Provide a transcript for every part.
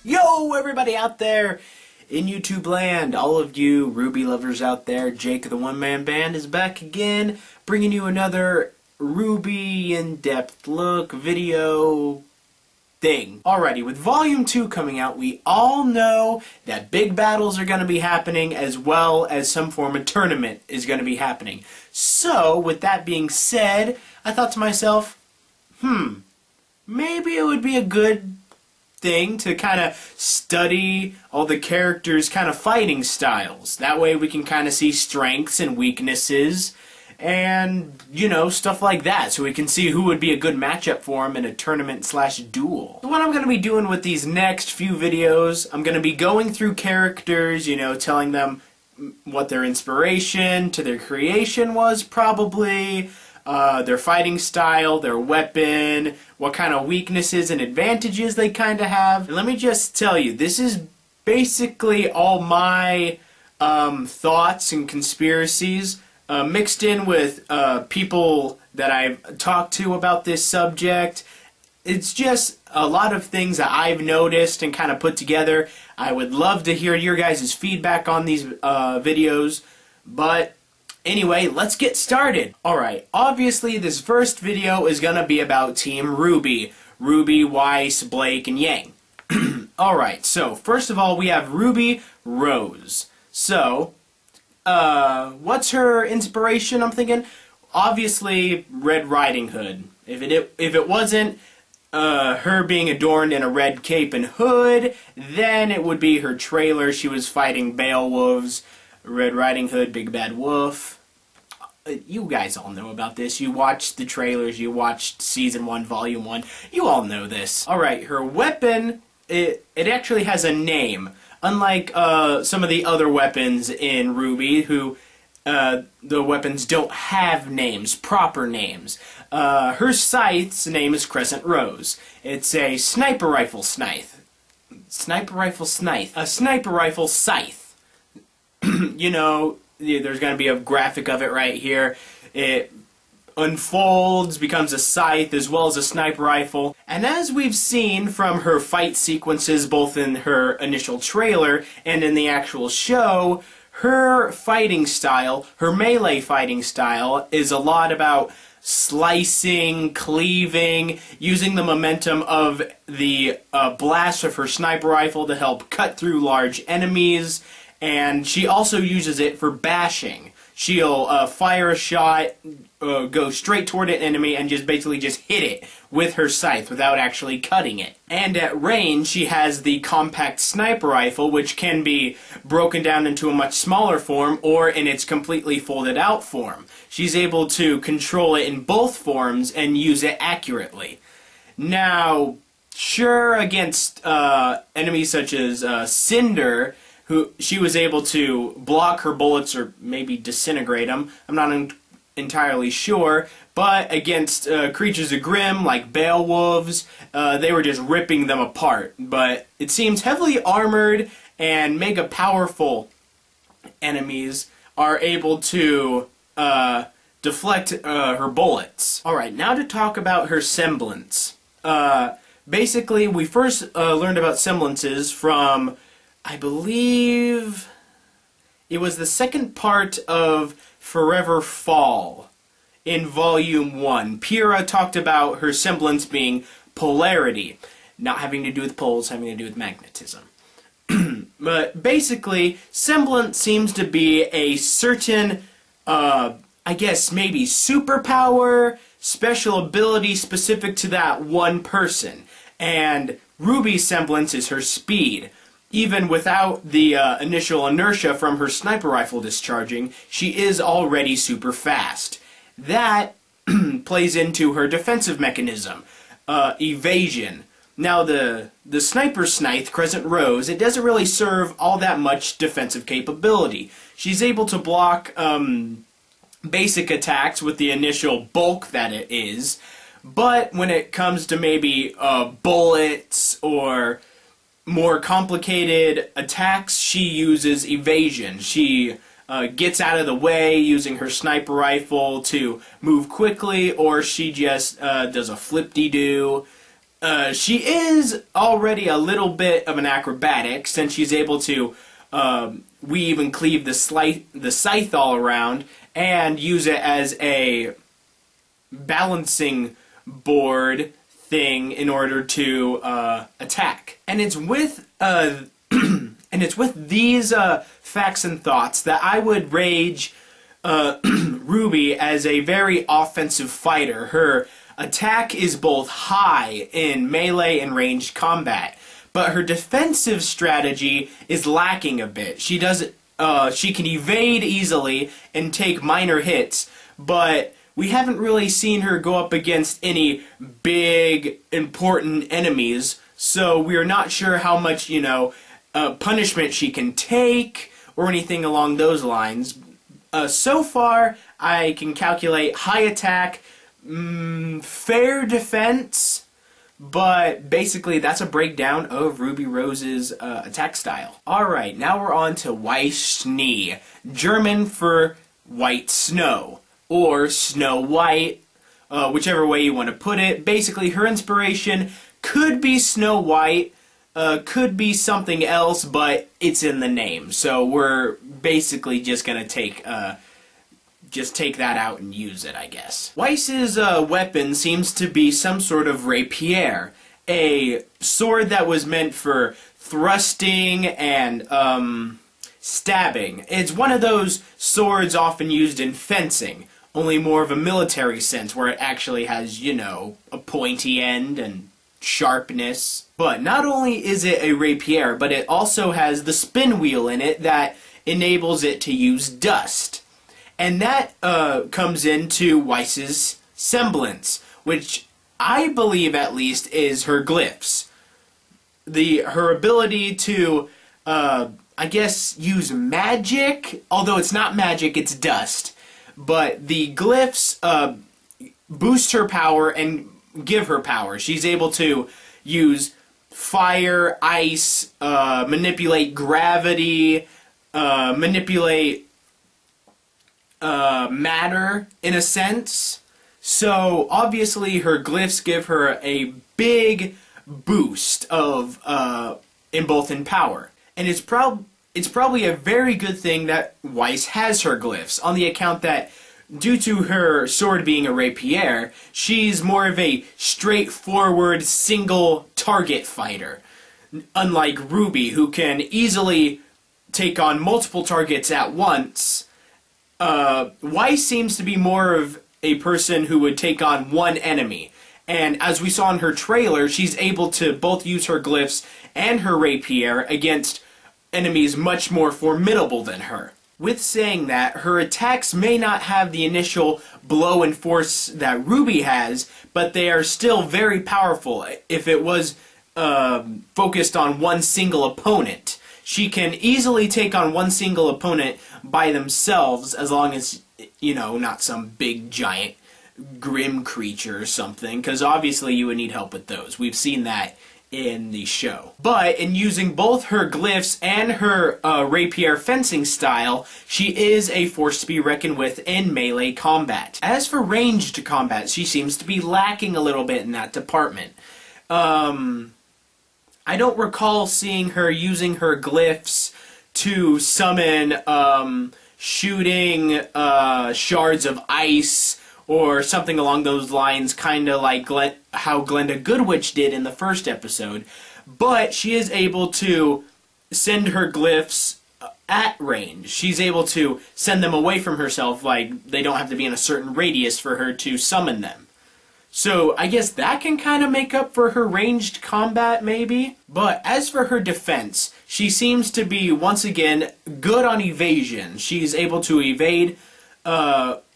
Yo, everybody out there in YouTube land, all of you Ruby lovers out there, Jake of the OneManBand is back again, bringing you another Ruby in-depth look video thing. Alrighty, with Volume 2 coming out, we all know that big battles are going to be happening as well as some form of tournament is going to be happening. So, with that being said, I thought to myself, maybe it would be a good thing to kind of study all the characters' kind of fighting styles. That way we can kind of see strengths and weaknesses and, you know, stuff like that, so we can see who would be a good matchup for them in a tournament/duel. So what I'm going to be doing with these next few videos, I'm going to be going through characters, you know, telling them what their inspiration to their creation was probably, their fighting style, their weapon, what kind of weaknesses and advantages they kind of have. And let me just tell you, this is basically all my thoughts and conspiracies mixed in with people that I've talked to about this subject. It's just a lot of things that I've noticed and kind of put together. I would love to hear your guys' feedback on these videos, but anyway, let's get started. Alright, obviously this first video is gonna be about Team Ruby. Ruby, Weiss, Blake, and Yang. Alright, so first of all we have Ruby Rose. So, what's her inspiration, I'm thinking? Obviously, Red Riding Hood. If it wasn't her being adorned in a red cape and hood, then it would be her trailer. She was fighting Beowulfs. Red Riding Hood, Big Bad Wolf. You guys all know about this. You watched the trailers, you watched Season 1, Volume 1. You all know this. Alright, her weapon, it actually has a name. Unlike some of the other weapons in Ruby, who the weapons don't have names, proper names. Her scythe's name is Crescent Rose. It's a sniper rifle scythe. Sniper rifle scythe. A sniper rifle scythe. You know, there's going to be a graphic of it right here. It unfolds, becomes a scythe as well as a sniper rifle. And as we've seen from her fight sequences, both in her initial trailer and in the actual show, her fighting style, her melee fighting style, is a lot about slicing, cleaving, using the momentum of the blast of her sniper rifle to help cut through large enemies. And she also uses it for bashing. She'll fire a shot, go straight toward an enemy, and just basically just hit it with her scythe without actually cutting it. And at range, she has the compact sniper rifle, which can be broken down into a much smaller form, or in its completely folded out form. She's able to control it in both forms and use it accurately. Now, sure, against enemies such as Cinder, who she was able to block her bullets or maybe disintegrate them. I'm not entirely sure. But against creatures of Grimm like Beowulfs, they were just ripping them apart. But it seems heavily armored and mega powerful enemies are able to deflect her bullets. Alright, now to talk about her semblance. Basically, we first learned about semblances from, I believe it was the second part of Forever Fall in Volume 1. Pyrrha talked about her semblance being polarity, not having to do with poles, having to do with magnetism. But basically, semblance seems to be a certain, I guess maybe superpower, special ability specific to that one person. And Ruby's semblance is her speed. Even without the initial inertia from her sniper rifle discharging, she is already super fast. That plays into her defensive mechanism, evasion. Now the sniper scythe, Crescent Rose, it doesn't really serve all that much defensive capability. She's able to block basic attacks with the initial bulk that it is, but when it comes to maybe bullets or more complicated attacks, she uses evasion. She gets out of the way using her sniper rifle to move quickly, or she just does a flip-de-doo. she is already a little bit of an acrobatic, since she's able to weave and cleave the scythe all around and use it as a balancing board thing in order to attack. And it's with these facts and thoughts that I would rage Rwby as a very offensive fighter. Her attack is both high in melee and ranged combat, but her defensive strategy is lacking a bit. She can evade easily and take minor hits, but we haven't really seen her go up against any big, important enemies, so we're not sure how much, punishment she can take or anything along those lines. So far, I can calculate high attack, fair defense, but basically that's a breakdown of Rwby Rose's attack style. Alright, now we're on to Weiss Schnee, German for white snow, or Snow White, whichever way you want to put it. Basically, her inspiration could be Snow White, could be something else, but it's in the name. So we're basically just gonna take that out and use it, I guess. Weiss's weapon seems to be some sort of rapier, a sword that was meant for thrusting and stabbing. It's one of those swords often used in fencing, only more of a military sense, where it actually has, a pointy end and sharpness. But not only is it a rapier, but it also has the spin wheel in it that enables it to use dust. And that comes into Weiss's semblance, which I believe at least is her glyphs. Her ability to, I guess, use magic, although it's not magic, it's dust. But the glyphs boost her power and give her power. She's able to use fire, ice, manipulate gravity, manipulate matter, in a sense. So, obviously, her glyphs give her a big boost of, in power. And it's probably a very good thing that Weiss has her glyphs, on the account that, due to her sword being a rapier, she's more of a straightforward, single-target fighter. Unlike Rwby, who can easily take on multiple targets at once, Weiss seems to be more of a person who would take on one enemy. And as we saw in her trailer, she's able to both use her glyphs and her rapier against enemies much more formidable than her. With saying that, her attacks may not have the initial blow and force that Rwby has, but they are still very powerful if it was focused on one single opponent. She can easily take on one single opponent by themselves, as long as, not some big, giant, grim creature or something, because obviously you would need help with those. We've seen that in the show. But in using both her glyphs and her rapier fencing style, she is a force to be reckoned with in melee combat. As for ranged combat, she seems to be lacking a little bit in that department. I don't recall seeing her using her glyphs to summon shooting shards of ice or something along those lines, kind of like how Glenda Goodwitch did in the first episode. But she is able to send her glyphs at range. She's able to send them away from herself, like they don't have to be in a certain radius for her to summon them. So I guess that can kind of make up for her ranged combat, maybe? But as for her defense, she seems to be, once again, good on evasion. She's able to evade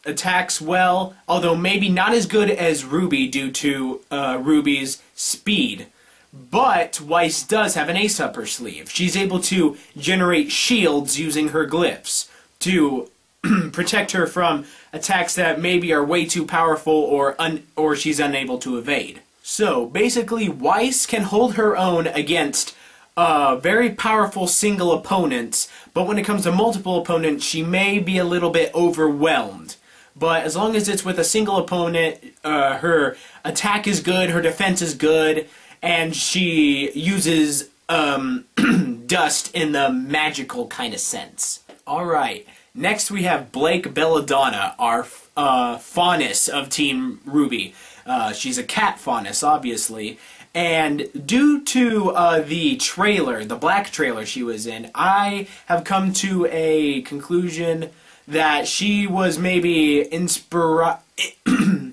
attacks well, although maybe not as good as Rwby due to Rwby's speed. But Weiss does have an ace up her sleeve. She's able to generate shields using her glyphs to protect her from attacks that maybe are way too powerful or she's unable to evade. So basically, Weiss can hold her own against very powerful single opponents, but when it comes to multiple opponents, she may be a little bit overwhelmed. but as long as it's with a single opponent, her attack is good, her defense is good, and she uses dust in the magical kind of sense. Alright, next we have Blake Belladonna, our faunus of Team Rwby. She's a cat faunus, obviously. And due to the trailer, the black trailer she was in, I have come to a conclusion that she was maybe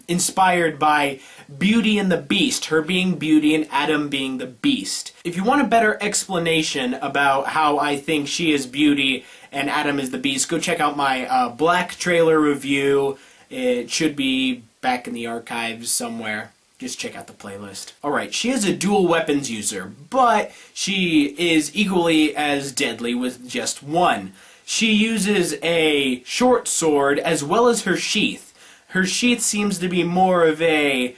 inspired by Beauty and the Beast, her being Beauty and Adam being the Beast. If you want a better explanation about how I think she is Beauty and Adam is the Beast, go check out my black trailer review. It should be back in the archives somewhere. Just check out the playlist. Alright, she is a dual weapons user, but she is equally as deadly with just one. She uses a short sword as well as her sheath. Her sheath seems to be more of a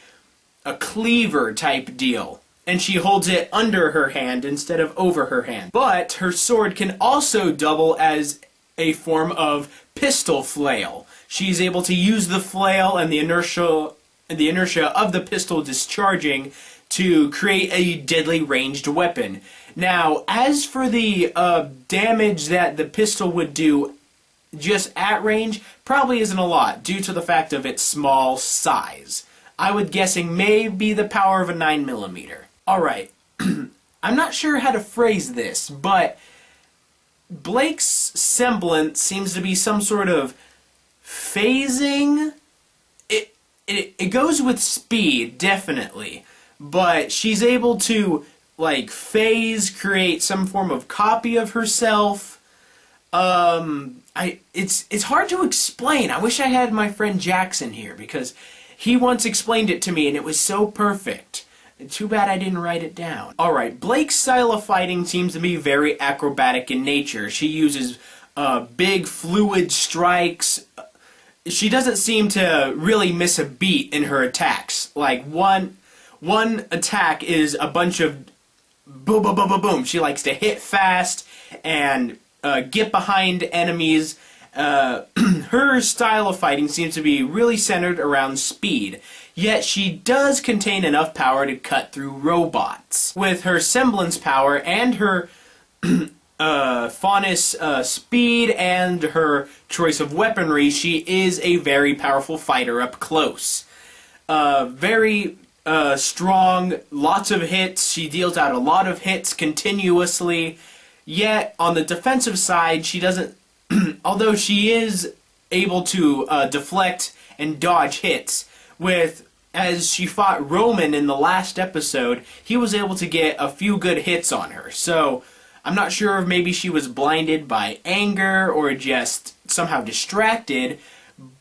cleaver type deal, and she holds it under her hand instead of over her hand. But her sword can also double as a form of pistol flail. She's able to use the flail and the inertia of the pistol discharging to create a deadly ranged weapon. Now, as for the damage that the pistol would do just at range, probably isn't a lot due to the fact of its small size. I would guessing maybe the power of a 9mm. Alright, I'm not sure how to phrase this, but Blake's semblance seems to be some sort of phasing. It goes with speed, definitely, but she's able to, like, phase, create some form of copy of herself. It's hard to explain. I wish I had my friend Jackson here, because he once explained it to me, and it was so perfect. Too bad I didn't write it down. Alright, Blake's style of fighting seems to be very acrobatic in nature. She uses big fluid strikes. She doesn't seem to really miss a beat in her attacks. Like, one attack is a bunch of boom, boom, boom, boom, boom. She likes to hit fast and get behind enemies. Her style of fighting seems to be really centered around speed, yet she does contain enough power to cut through robots. With her semblance power and her faunus speed and her choice of weaponry, she is a very powerful fighter up close. Very strong, lots of hits. She deals out a lot of hits continuously. Yet, on the defensive side, she doesn't... although she is able to deflect and dodge hits, as she fought Roman in the last episode, he was able to get a few good hits on her. So, I'm not sure if maybe she was blinded by anger or just somehow distracted,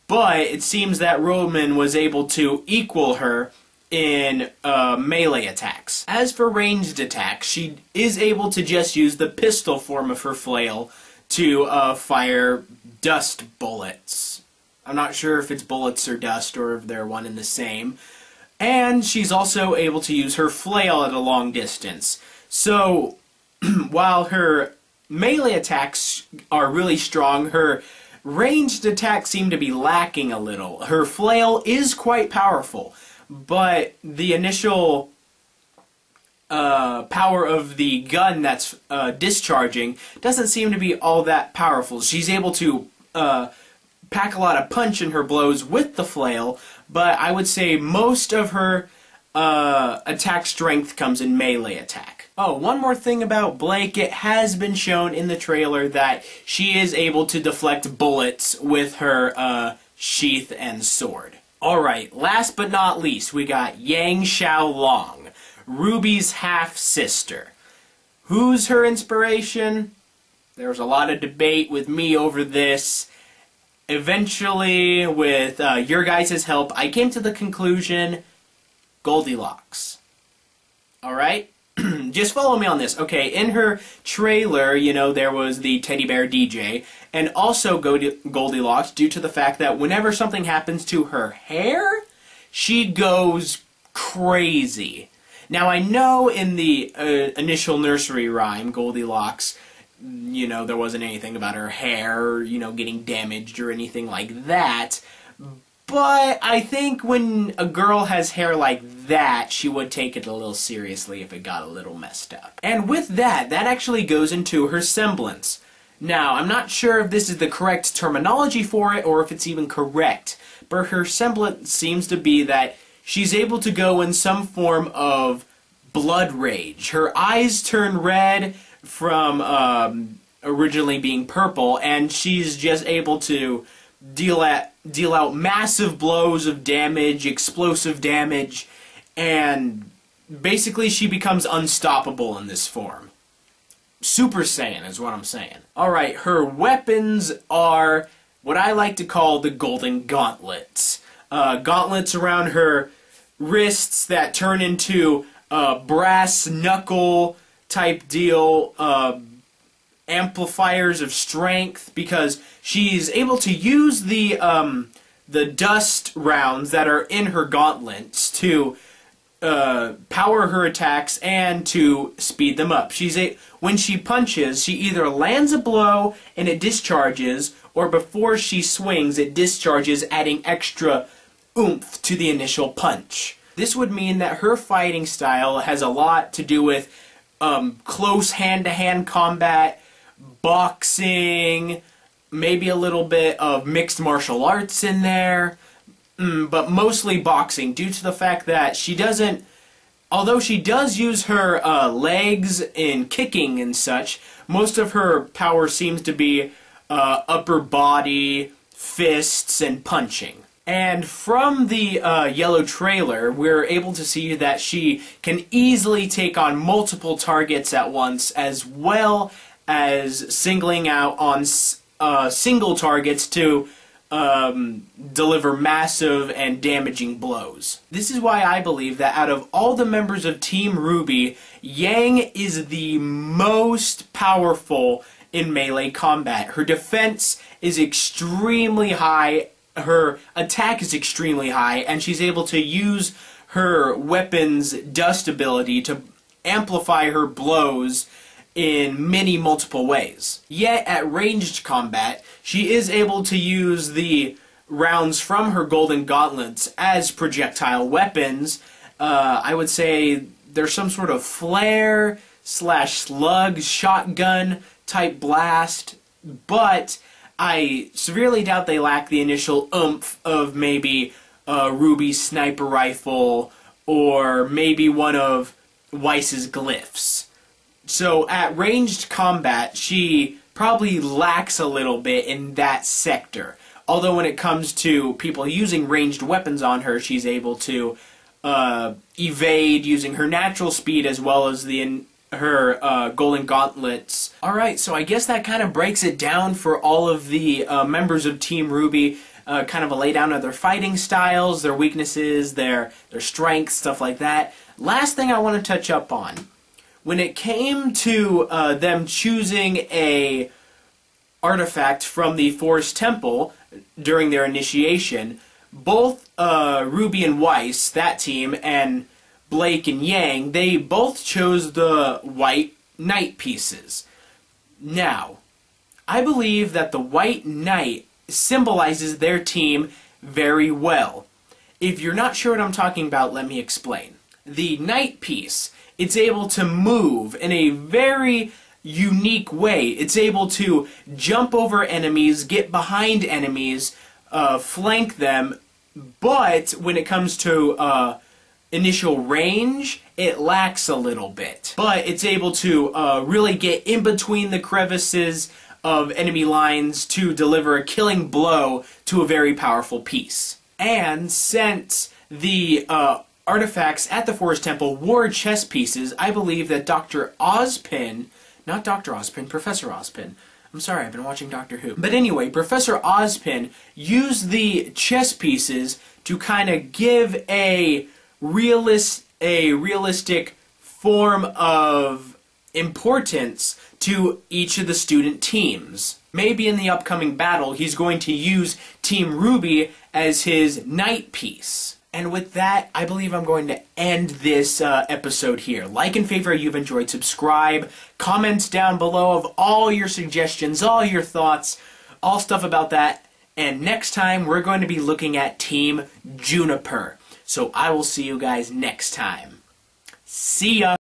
but it seems that Roman was able to equal her in melee attacks. As for ranged attacks, she is able to just use the pistol form of her flail to fire dust bullets. I'm not sure if it's bullets or dust or if they're one and the same. And she's also able to use her flail at a long distance. So, while her melee attacks are really strong, her ranged attacks seem to be lacking a little. Her flail is quite powerful, but the initial power of the gun that's discharging doesn't seem to be all that powerful. She's able to pack a lot of punch in her blows with the flail, but I would say most of her attack strength comes in melee attack. Oh, one more thing about Blake. It has been shown in the trailer that she is able to deflect bullets with her sheath and sword. Alright, last but not least, we got Yang Xiaolong, Rwby's half-sister. Who's her inspiration? There was a lot of debate with me over this. Eventually, with your guys' help, I came to the conclusion, Goldilocks. Alright? Just follow me on this. Okay, in her trailer, you know, there was the teddy bear DJ, and also Goldilocks due to the fact that whenever something happens to her hair, she goes crazy. Now, I know in the initial nursery rhyme, Goldilocks, you know, there wasn't anything about her hair, you know, getting damaged or anything like that, But I think when a girl has hair like that, she would take it a little seriously if it got a little messed up. And with that, that actually goes into her semblance. Now, I'm not sure if this is the correct terminology for it or if it's even correct, but her semblance seems to be that she's able to go in some form of blood rage. Her eyes turn red from originally being purple, and she's just able to deal out massive blows of damage, explosive damage, and basically she becomes unstoppable in this form. Super Saiyan is what I'm saying. Alright, her weapons are what I like to call the golden gauntlets. Gauntlets around her wrists that turn into brass knuckle type deal, amplifiers of strength, because she's able to use the dust rounds that are in her gauntlets to power her attacks and to speed them up. When she punches, she either lands a blow and it discharges, or before she swings, it discharges, adding extra oomph to the initial punch. This would mean that her fighting style has a lot to do with close hand-to-hand combat, boxing, maybe a little bit of mixed martial arts in there, but mostly boxing, due to the fact that she doesn't, although she does use her legs in kicking and such, most of her power seems to be upper body, fists, and punching. And from the yellow trailer, we're able to see that she can easily take on multiple targets at once, as well as singling out on single targets to deliver massive and damaging blows. This is why I believe that out of all the members of Team Rwby, Yang is the most powerful in melee combat. Her defense is extremely high, her attack is extremely high, and she's able to use her weapon's dust ability to amplify her blows in many multiple ways. Yet at ranged combat, she is able to use the rounds from her golden gauntlets as projectile weapons. I would say there's some sort of flare / slug shotgun type blast, but I severely doubt they lack the initial oomph of maybe a Rwby's sniper rifle or maybe one of Weiss's glyphs. So at ranged combat, she probably lacks a little bit in that sector. Although when it comes to people using ranged weapons on her, she's able to evade using her natural speed as well as her golden gauntlets. Alright, so I guess that kind of breaks it down for all of the members of Team Rwby. Kind of a laydown of their fighting styles, their weaknesses, their strengths, stuff like that. Last thing I want to touch up on. When it came to them choosing a artifact from the Forest Temple during their initiation, both Rwby and Weiss, that team, and Blake and Yang, they both chose the white knight pieces. Now, I believe that the white knight symbolizes their team very well. If you're not sure what I'm talking about, let me explain. The knight piece, it's able to move in a very unique way. It's able to jump over enemies, get behind enemies, flank them, but when it comes to initial range, it lacks a little bit. But it's able to really get in between the crevices of enemy lines to deliver a killing blow to a very powerful piece. And since the artifacts at the Forest Temple were chess pieces, I believe that Dr. Ozpin, not Dr. Ozpin, Professor Ozpin. I'm sorry, I've been watching Doctor Who. But anyway, Professor Ozpin used the chess pieces to kind of give a realistic form of importance to each of the student teams. Maybe in the upcoming battle, he's going to use Team Rwby as his knight piece. And with that, I believe I'm going to end this episode here. Like and favorite if you've enjoyed, subscribe, comment down below of all your suggestions, all your thoughts, all stuff about that. And next time, we're going to be looking at Team Juniper. So I will see you guys next time. See ya!